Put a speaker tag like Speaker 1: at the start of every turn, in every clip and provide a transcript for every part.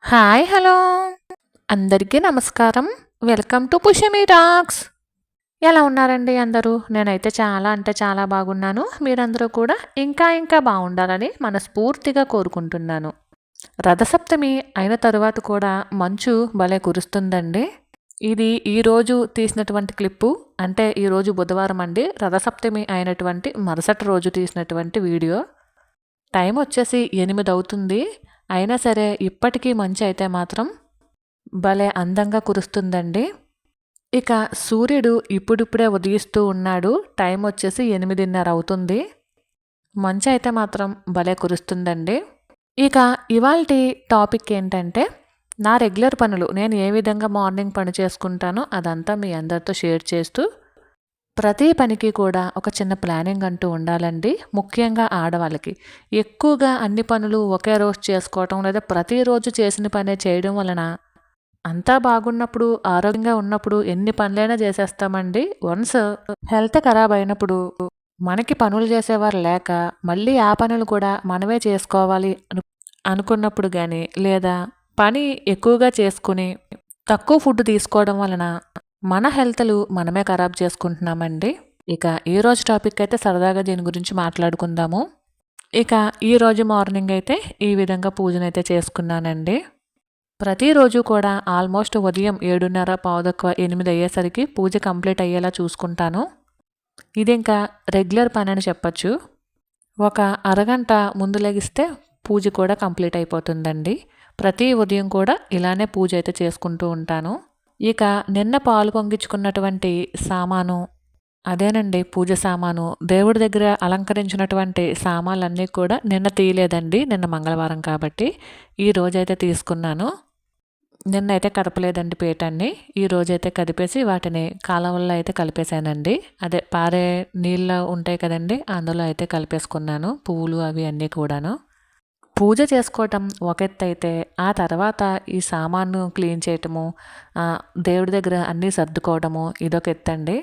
Speaker 1: Hi hello అందరికీ నమస్కారం. Welcome to Pushami talks. ఎలా ఉన్నారండి అందరూ? నేనైతే చాలా అంటే చాలా బాగున్నాను. మీరందరూ కూడా ఇంకా బాగుండాలని మనస్ఫూర్తిగా కోరుకుంటున్నాను. రథసప్తమి అయిన తరువాత కూడా మంచు భలే కురుస్తుందండి. ఇది ఈరోజు తీసినటువంటి క్లిప్పు. అంటే ఈరోజు బుధవారం అండి. రథసప్తమి అయినటువంటి మరుసటి రోజు తీసినటువంటి వీడియో. టైం వచ్చేసి 8 అవుతుంది. అయినా సరే ఇప్పటికీ మంచు అయితే మాత్రం భలే అందంగా కురుస్తుందండి. ఇక సూర్యుడు ఇప్పుడిప్పుడే ఉదయిస్తూ ఉన్నాడు. టైం వచ్చేసి 8:30 అవుతుంది. మంచు అయితే మాత్రం భలే కురుస్తుందండి. ఇక ఇవాల్టి టాపిక్ ఏంటంటే నా రెగ్యులర్ పనులు నేను ఏ విధంగా మార్నింగ్ పని చేసుకుంటానో అదంతా మీ అందరితో షేర్ చేస్తూ ప్రతి పనికి కూడా ఒక చిన్న ప్లానింగ్ అంటూ ఉండాలండి. ముఖ్యంగా ఆడవాళ్ళకి ఎక్కువగా అన్ని పనులు ఒకే రోజు చేసుకోవటం లేదా ప్రతిరోజు చేసిన పనే చేయడం వలన అంతా బాగున్నప్పుడు ఆరోగ్యంగా ఉన్నప్పుడు ఎన్ని పనులైనా చేసేస్తామండి. వన్స్ హెల్త్ ఖరాబ్ అయినప్పుడు మనకి పనులు చేసేవారు లేక మళ్ళీ ఆ పనులు కూడా మనమే చేసుకోవాలి అనుకున్నప్పుడు కానీ లేదా పని ఎక్కువగా చేసుకుని తక్కువ ఫుడ్ తీసుకోవడం వలన మన హెల్త్లు మనమే ఖరాబ్ చేసుకుంటున్నామండి. ఇక ఈరోజు టాపిక్ అయితే సరదాగా దీని గురించి మాట్లాడుకుందాము. ఇక ఈరోజు మార్నింగ్ అయితే ఈ విధంగా పూజనైతే చేసుకున్నానండి. ప్రతిరోజు కూడా ఆల్మోస్ట్ ఉదయం 7:30 పావుతక్కువ 8 అయ్యేసరికి పూజ కంప్లీట్ అయ్యేలా చూసుకుంటాను. ఇది ఇంకా రెగ్యులర్ పని అని చెప్పచ్చు. ఒక అరగంట ముందు లెగిస్తే పూజ కూడా కంప్లీట్ అయిపోతుందండి. ప్రతి ఉదయం కూడా ఇలానే పూజ అయితే చేసుకుంటూ ఉంటాను. ఇక నిన్న పాలు పొంగించుకున్నటువంటి సామాను అదేనండి పూజ సామాను. దేవుడి దగ్గర అలంకరించినటువంటి సామాన్లన్నీ కూడా నిన్న తీయలేదండి. నిన్న మంగళవారం కాబట్టి ఈ రోజైతే తీసుకున్నాను. నిన్నైతే కదపలేదండి పీఠాన్ని. ఈ రోజైతే కదిపేసి వాటిని కాలవల్లో అయితే కలిపేశానండి. అదే పారే నీళ్ళు ఉంటాయి కదండీ! అందులో అయితే కలిపేసుకున్నాను. పువ్వులు అవి అన్నీ కూడాను. పూజ చేసుకోవటం ఒక ఎత్తయితే ఆ తర్వాత ఈ సామాను క్లీన్ చేయటము, దేవుడి దగ్గర అన్నీ సర్దుకోవడము ఇదొక ఎత్తండి.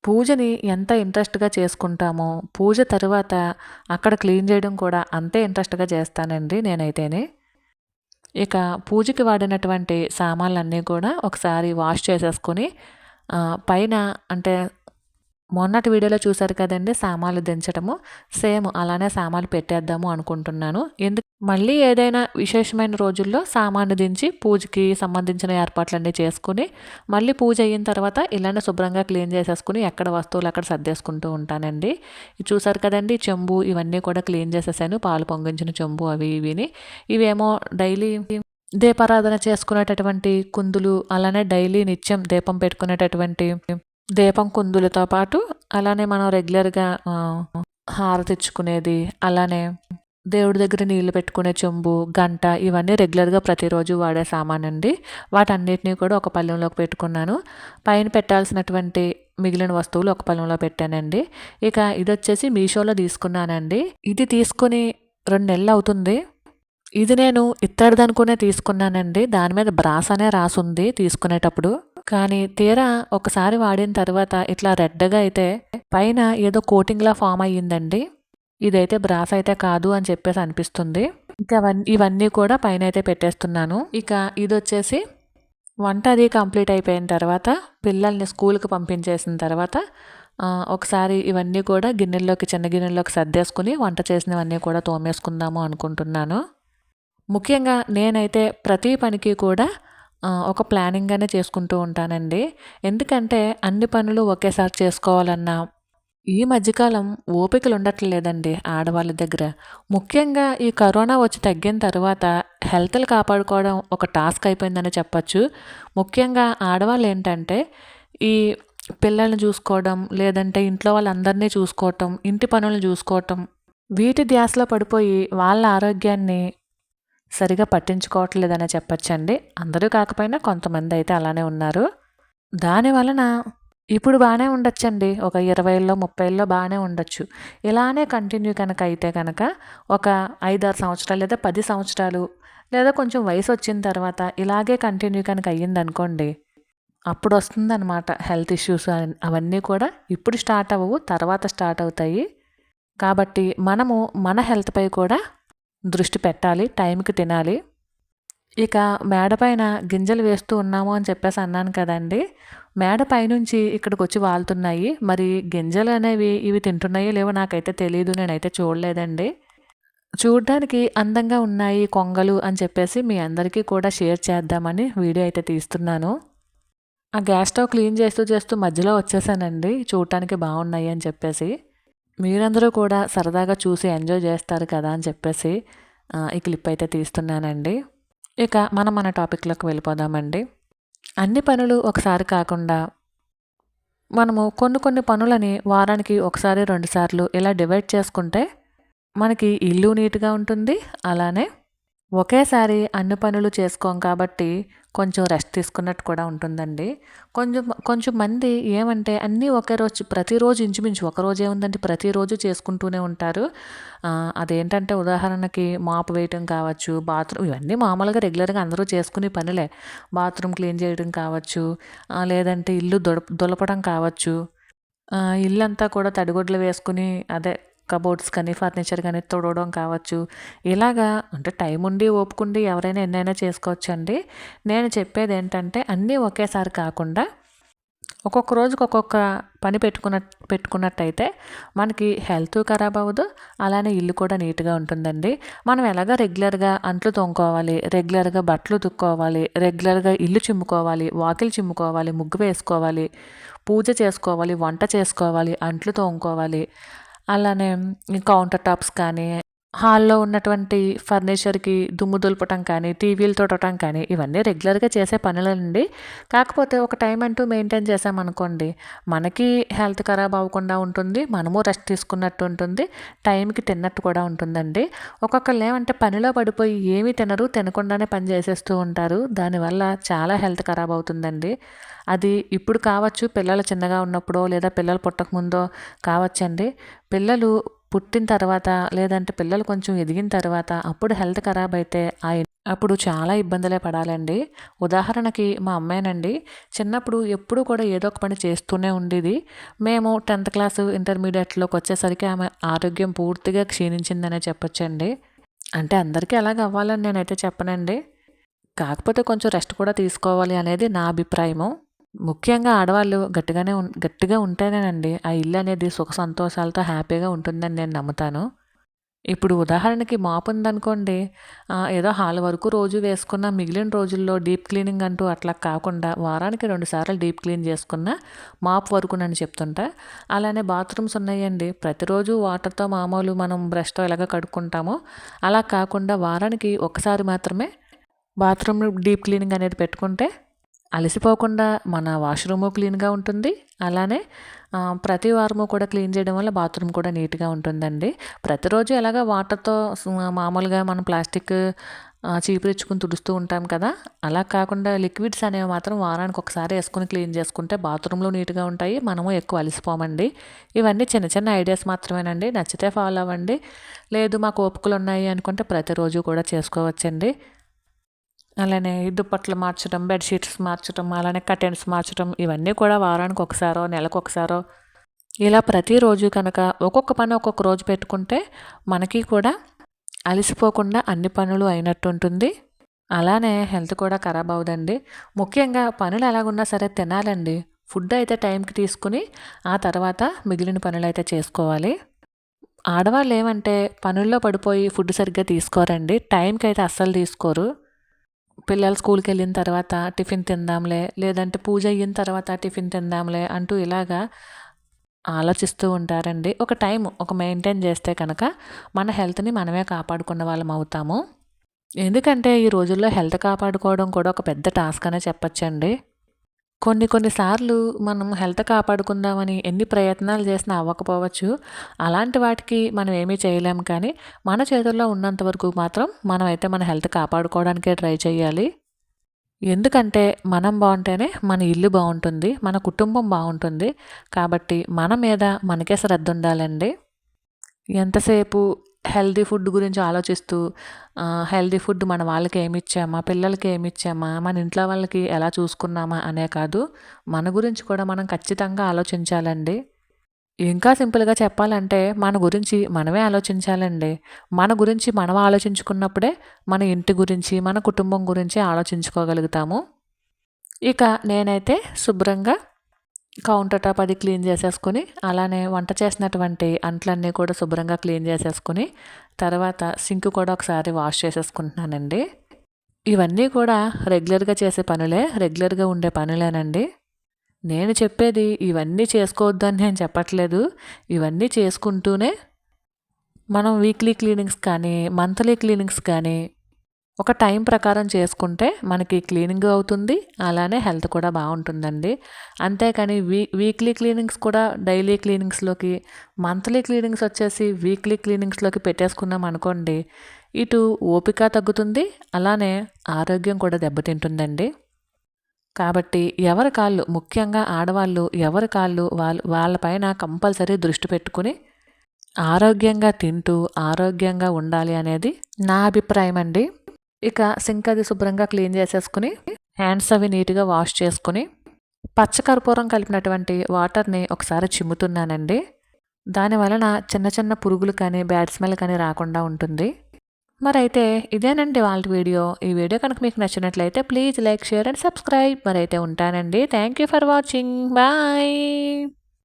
Speaker 1: పూజని ఎంత ఇంట్రెస్ట్‌గా చేసుకుంటామో పూజ తరువాత అక్కడ క్లీన్ చేయడం కూడా అంతే ఇంట్రెస్ట్‌గా చేస్తానండి నేనైతేని. ఇక పూజకి వాడినటువంటి సామాన్లన్నీ కూడా ఒకసారి వాష్ చేసేసుకొని పైన అంటే మొన్నటి వీడియోలో చూసారు కదండీ సామాన్లు దించటము. సేమ్ అలానే సామాన్లు పెట్టేద్దాము అనుకుంటున్నాను. మళ్ళీ ఏదైనా విశేషమైన రోజుల్లో సామాను దించి పూజకి సంబంధించిన ఏర్పాట్లన్నీ చేసుకుని మళ్ళీ పూజ అయిన తర్వాత ఇలానే శుభ్రంగా క్లీన్ చేసేసుకుని ఎక్కడ వస్తువులు అక్కడ సర్దేసుకుంటూ ఉంటానండి. చూసారు కదండీ చెంబు ఇవన్నీ కూడా క్లీన్ చేసేసాను. పాలు పొంగించిన చెంబు అవి ఇవిని. ఇవేమో డైలీ దీపారాధన చేసుకునేటటువంటి కుందులు అలానే డైలీ నిత్యం దీపం పెట్టుకునేటటువంటి దీపం కుందులతో పాటు అలానే మనం రెగ్యులర్‌గా హారతిచ్చుకునేది, అలానే దేవుడి దగ్గర నీళ్లు పెట్టుకునే చెంబు, గంట ఇవన్నీ రెగ్యులర్‌గా ప్రతిరోజు వాడే సామానండి. వాటన్నిటిని కూడా ఒక పళ్ళెంలోకి పెట్టుకున్నాను. పైన పెట్టాల్సినటువంటి మిగిలిన వస్తువులు ఒక పళ్ళెంలో పెట్టానండి. ఇక ఇదొచ్చేసి మీషోలో తీసుకున్నానండి. ఇది తీసుకొని 2 నెలలు అవుతుంది. ఇది నేను ఇత్తడిదనుకునే తీసుకున్నానండి. దాని మీద బ్రాస్ అనే రాసుంది తీసుకునేటప్పుడు. కానీ తీరా ఒకసారి వాడిన తర్వాత ఇట్లా రెడ్‌గా అయితే పైన ఏదో కోటింగ్‌లా ఫామ్ అయ్యిందండి. ఇదైతే బ్రాస్ అయితే కాదు అని చెప్పేసి అనిపిస్తుంది. ఇంకా ఇవన్నీ కూడా పైనైతే పెట్టేస్తున్నాను. ఇక ఇదొచ్చేసి వంట అది కంప్లీట్ అయిపోయిన తర్వాత పిల్లల్ని స్కూల్‌కి పంపించేసిన తర్వాత ఒకసారి ఇవన్నీ కూడా చిన్న గిన్నెల్లోకి సర్దేసుకుని వంట చేసినవన్నీ కూడా తోమేసుకుందాము అనుకుంటున్నాను. ముఖ్యంగా నేనైతే ప్రతి పనికి కూడా ఒక ప్లానింగ్‌గానే చేసుకుంటూ ఉంటానండి. ఎందుకంటే అన్ని పనులు ఒకేసారి చేసుకోవాలన్నా ఈ మధ్యకాలం ఓపికలు ఉండట్లేదండి ఆడవాళ్ళ దగ్గర. ముఖ్యంగా ఈ కరోనా వచ్చి తగ్గిన తర్వాత హెల్త్‌లు కాపాడుకోవడం ఒక టాస్క్ అయిపోయిందని చెప్పచ్చు. ముఖ్యంగా ఆడవాళ్ళు ఏంటంటే ఈ పిల్లల్ని చూసుకోవడం, లేదంటే ఇంట్లో వాళ్ళందరినీ చూసుకోవటం, ఇంటి పనులను చూసుకోవటం వీటి ధ్యాసలో పడిపోయి వాళ్ళ ఆరోగ్యాన్ని సరిగా పట్టించుకోవట్లేదనే చెప్పచ్చండి. అందరూ కాకపోయినా కొంతమంది అయితే అలానే ఉన్నారు. దాని వలన ఇప్పుడు బాగానే ఉండొచ్చండి. ఒక 20లో 30లో బాగానే ఉండొచ్చు. ఇలానే కంటిన్యూ కనుక అయితే కనుక ఒక 5, 6 సంవత్సరాలు లేదా 10 సంవత్సరాలు లేదా కొంచెం వయసు వచ్చిన తర్వాత ఇలాగే కంటిన్యూ కనుక అయ్యిందనుకోండి, అప్పుడు వస్తుందన్నమాట హెల్త్ ఇష్యూస్ అవన్నీ కూడా ఇప్పుడు స్టార్ట్ అవ్వవు, తర్వాత స్టార్ట్ అవుతాయి. కాబట్టి మనము మన హెల్త్‌పై కూడా దృష్టి పెట్టాలి. టైంకి తినాలి. ఇక మేడ పైన గింజలు వేస్తూ ఉన్నాము అని చెప్పేసి అన్నాను కదండీ! మేడ పైనుంచి ఇక్కడికొచ్చి వాలుతున్నాయి. మరి గింజలు అనేవి ఇవి తింటున్నాయో లేవో నాకైతే తెలీదు. నేనైతే చూడలేదండి. చూడ్డానికి అందంగా ఉన్నాయి కొంగలు అని చెప్పేసి మీ అందరికీ కూడా షేర్ చేద్దామని వీడియో అయితే తీస్తున్నాను. ఆ గ్యాస్ స్టవ్ క్లీన్ చేస్తూ చేస్తూ మధ్యలో వచ్చేసానండి. చూడటానికి బాగున్నాయి అని చెప్పేసి. మీరందరూ కూడా సరదాగా చూసి ఎంజాయ్ చేస్తారు కదా అని చెప్పేసి ఈ క్లిప్ అయితే తీస్తున్నానండి. ఇక మనం మన టాపిక్‌లోకి వెళ్ళిపోదామండి. అన్ని పనులు ఒకసారి కాకుండా మనము కొన్ని కొన్ని పనులని వారానికి ఒకసారి, 2 సార్లు ఇలా డివైడ్ చేసుకుంటే మనకి ఇల్లు నీట్‌గా ఉంటుంది. అలానే ఒకేసారి అన్ని పనులు చేసుకోం కాబట్టి కొంచెం రెస్ట్ తీసుకున్నట్టు కూడా ఉంటుందండి. కొంచెం కొంచెం మంది ఏమంటే అన్నీ ఒకే రోజు ప్రతిరోజు ఇంచుమించు ఒకరోజు ఏముందంటే ప్రతిరోజు చేసుకుంటూనే ఉంటారు. అదేంటంటే ఉదాహరణకి మాప్ వేయటం కావచ్చు, బాత్రూమ్ ఇవన్నీ మామూలుగా రెగ్యులర్‌గా అందరూ చేసుకునే పనులే. బాత్రూమ్ క్లీన్ చేయడం కావచ్చు, లేదంటే ఇల్లు దులపడం కావచ్చు. ఇల్లంతా కూడా తడిగుడ్లు వేసుకుని అదే కబోర్డ్స్ కానీ, ఫర్నిచర్ కానీ తుడవడం కావచ్చు. ఇలాగా అంటే టైం ఉండి, ఓపికుండి ఎవరైనా ఎన్నైనా చేసుకోవచ్చండి. నేను చెప్పేదేంటంటే అన్నీ ఒకేసారి కాకుండా ఒక్కొక్క రోజుకి ఒక్కొక్క పని పెట్టుకున్నట్టయితే మనకి హెల్త్ ఖరాబ్ అవ్వదు. అలానే ఇల్లు కూడా నీట్‌గా ఉంటుందండి. మనం ఎలాగా రెగ్యులర్‌గా అంట్లు తోముకోవాలి, రెగ్యులర్‌గా బట్టలు ఉతుక్కోవాలి, రెగ్యులర్‌గా ఇల్లు చిమ్ముకోవాలి, వాకిలి చిమ్ముకోవాలి, ముగ్గు వేసుకోవాలి, పూజ చేసుకోవాలి, వంట చేసుకోవాలి, అంట్లు తోముకోవాలి. అలానే కౌంటర్ టాప్స్ కానీ, హాల్‌లో ఉన్నటువంటి ఫర్నిచర్‌కి దుమ్ము దులపటం కానీ, టీవీలు తుడవటం కానీ ఇవన్నీ రెగ్యులర్‌గా చేసే పనులేనండి. కాకపోతే ఒక టైం అంటూ మెయింటైన్ చేశామనుకోండి, మనకి హెల్త్ ఖరాబ్ అవ్వకుండా ఉంటుంది. మనము రెస్ట్ తీసుకున్నట్టు ఉంటుంది. టైంకి తిన్నట్టు కూడా ఉంటుందండి. ఒక్కొక్కళ్ళు ఏమంటే పనిలో పడిపోయి ఏమీ తినరు, తినకుండానే పని చేసేస్తూ ఉంటారు. దానివల్ల చాలా హెల్త్ ఖరాబ్ అవుతుందండి. అది ఇప్పుడు కావచ్చు, పిల్లలు చిన్నగా ఉన్నప్పుడో లేదా పిల్లలు పుట్టకముందో కావచ్చండి. పిల్లలు పుట్టిన తర్వాత లేదంటే పిల్లలు కొంచెం ఎదిగిన తర్వాత అప్పుడు హెల్త్ ఖరాబ్ అయితే అప్పుడు చాలా ఇబ్బందులే పడాలండి. ఉదాహరణకి మా అమ్మాయినండి చిన్నప్పుడు ఎప్పుడూ కూడా ఏదో ఒక పని చేస్తూనే ఉండేది. మేము 10th క్లాసు ఇంటర్మీడియట్‌లోకి వచ్చేసరికి ఆమె ఆరోగ్యం పూర్తిగా క్షీణించిందనే చెప్పొచ్చండి. అంటే అందరికీ అలాగ అవ్వాలని నేనైతే చెప్పనండి. కాకపోతే కొంచెం రెస్ట్ కూడా తీసుకోవాలి అనేది నా అభిప్రాయము. ముఖ్యంగా ఆడవాళ్ళు గట్టిగా ఉంటేనేనండి ఆ ఇల్లు అనేది సుఖ సంతోషాలతో హ్యాపీగా ఉంటుందని నేను నమ్ముతాను. ఇప్పుడు ఉదాహరణకి మాప్ ఉందనుకోండి, ఏదో హాల్ వరకు రోజు వేసుకున్న మిగిలిన రోజుల్లో డీప్ క్లీనింగ్ అంటూ అట్లా కాకుండా వారానికి 2 సార్లు డీప్ క్లీన్ చేసుకున్న మాప్ వరకునని చెప్తుంటా. అలానే బాత్రూమ్స్ ఉన్నాయండి. ప్రతిరోజు వాటర్‌తో మామూలు మనం బ్రష్‌తో ఎలాగ కడుక్కుంటామో అలా కాకుండా వారానికి ఒక్కసారి మాత్రమే బాత్రూమ్ డీప్ క్లీనింగ్ అనేది పెట్టుకుంటే అలసిపోకుండా మన వాష్‌రూము క్లీన్‌గా ఉంటుంది. అలానే ప్రతి వారము కూడా క్లీన్ చేయడం వల్ల బాత్రూమ్ కూడా నీట్‌గా ఉంటుందండి. ప్రతిరోజు ఎలాగా వాటర్‌తో మామూలుగా మనం ప్లాస్టిక్ చీపురిచ్చుకొని తుడుస్తూ ఉంటాం కదా! అలా కాకుండా లిక్విడ్స్ అనేవి మాత్రం వారానికి ఒకసారి ఏసుకొని క్లీన్ చేసుకుంటే బాత్రూమ్‌లు నీట్‌గా ఉంటాయి. మనము ఎక్కువ అలసిపోమండి. ఇవన్నీ చిన్న చిన్న ఐడియాస్ మాత్రమేనండి. నచ్చితే ఫాలో అవ్వండి. లేదు మాకు ఓపికలున్నాయి అనుకుంటే ప్రతిరోజు కూడా చేసుకోవచ్చండి. అలానే ఈ దుప్పట్లు మార్చడం, బెడ్‌షీట్స్ మార్చడం, అలానే కర్టెన్స్ మార్చడం ఇవన్నీ కూడా వారానికి ఒకసారో, నెలకొకసారో ఇలా ప్రతిరోజు కనుక ఒక్కొక్క పని ఒక్కొక్క రోజు పెట్టుకుంటే మనకి కూడా అలసిపోకుండా అన్ని పనులు అయినట్టు ఉంటుంది. అలానే హెల్త్ కూడా ఖరాబ్ అవ్వదండి. ముఖ్యంగా పనులు ఎలాగున్నా సరే తినాలండి. ఫుడ్ అయితే టైంకి తీసుకొని ఆ తర్వాత మిగిలిన పనులైతే చేసుకోవాలి. ఆడవాళ్ళు ఏమంటే పనుల్లో పడిపోయి ఫుడ్ సరిగ్గా తీసుకోరండి. టైంకి అయితే అస్సలు తీసుకోరు. పిల్లలు స్కూల్‌కెళ్ళిన తర్వాత టిఫిన్ తిందాంలే, లేదంటే పూజ అయిన తర్వాత టిఫిన్ తిందాంలే అంటూ ఇలాగా ఆలోచిస్తూ ఉంటారండి. ఒక మెయింటైన్ చేస్తే కనుక మన హెల్త్‌ని మనమే కాపాడుకున్న వాళ్ళం అవుతాము. ఎందుకంటే ఈ రోజుల్లో హెల్త్ కాపాడుకోవడం కూడా ఒక పెద్ద టాస్క్ అనే చెప్పొచ్చండి. కొన్ని కొన్ని సార్లు మనం హెల్త్ కాపాడుకుందామని ఎన్ని ప్రయత్నాలు చేసినా అవ్వకపోవచ్చు. అలాంటి వాటికి మనం ఏమీ చేయలేము కానీ, మన చేతుల్లో ఉన్నంత వరకు మాత్రం మనమైతే మన హెల్త్ కాపాడుకోవడానికే ట్రై చేయాలి. ఎందుకంటే మనం బావుంటేనే మన ఇల్లు బావుంటుంది. మన కుటుంబం బావుంటుంది. కాబట్టి మన మీద మనకే శ్రద్ధుండాలండి. ఎంతసేపు హెల్తీ ఫుడ్ గురించి ఆలోచిస్తూ హెల్తీ ఫుడ్ మన వాళ్ళకి ఏమిచ్చామా, పిల్లలకి ఏమిచ్చామా, మన ఇంట్లో వాళ్ళకి ఎలా చూసుకున్నామా అనే కాదు, మన గురించి కూడా మనం ఖచ్చితంగా ఆలోచించాలండి. ఇంకా సింపుల్‌గా చెప్పాలంటే మన గురించి మనమే ఆలోచించాలండి. మన గురించి మనం ఆలోచించుకున్నప్పుడే మన ఇంటి గురించి, మన కుటుంబం గురించి ఆలోచించుకోగలుగుతాము. ఇక నేనైతే శుభ్రంగా కౌంటర్ టాప్ అది క్లీన్ చేసేసుకొని, అలానే వంట చేసినటువంటి అంట్లన్నీ కూడా శుభ్రంగా క్లీన్ చేసేసుకొని, తర్వాత సింక్ కూడా ఒకసారి వాష్ చేసేసుకుంటున్నానండి. ఇవన్నీ కూడా రెగ్యులర్‌గా చేసే పనులే. రెగ్యులర్‌గా ఉండే పనులేనండి. నేను చెప్పేది ఇవన్నీ చేసుకోవద్దని నేను చెప్పట్లేదు. ఇవన్నీ చేసుకుంటూనే మనం వీక్లీ క్లీనింగ్స్ కానీ, మంత్లీ క్లీనింగ్స్ కానీ ఒక టైం ప్రకారం చేసుకుంటే మనకి క్లీనింగ్ అవుతుంది. అలానే హెల్త్ కూడా బావుంటుందండి. అంతేకాని వీక్లీ క్లీనింగ్స్ కూడా డైలీ క్లీనింగ్స్‌లోకి, మంత్లీ క్లీనింగ్స్ వచ్చేసి వీక్లీ క్లీనింగ్స్‌లోకి పెట్టేసుకున్నాం అనుకోండి, ఇటు ఓపిక తగ్గుతుంది. అలానే ఆరోగ్యం కూడా దెబ్బతింటుందండి. కాబట్టి ఎవరి కాళ్ళు ముఖ్యంగా ఆడవాళ్ళు ఎవరి కాళ్ళు వాళ్ళ పైన కంపల్సరీ దృష్టి పెట్టుకుని ఆరోగ్యంగా తింటూ, ఆరోగ్యంగా ఉండాలి అనేది నా అభిప్రాయం అండి. ఇక సింక్ అది శుభ్రంగా క్లీన్ చేసేసుకుని, హ్యాండ్స్ అవి నీట్‌గా వాష్ చేసుకొని, పచ్చకర్పూరం కలిపినటువంటి వాటర్‌ని ఒకసారి చిమ్ముతున్నానండి. దాని వలన చిన్న చిన్న పురుగులు కానీ, బ్యాడ్ స్మెల్ కానీ రాకుండా ఉంటుంది. మరైతే ఇదేనండి ఇవాల్టి వీడియో. ఈ వీడియో కనుక మీకు నచ్చినట్లయితే please like, share and subscribe. మరైతే ఉంటానండి. Thank you for watching. Bye.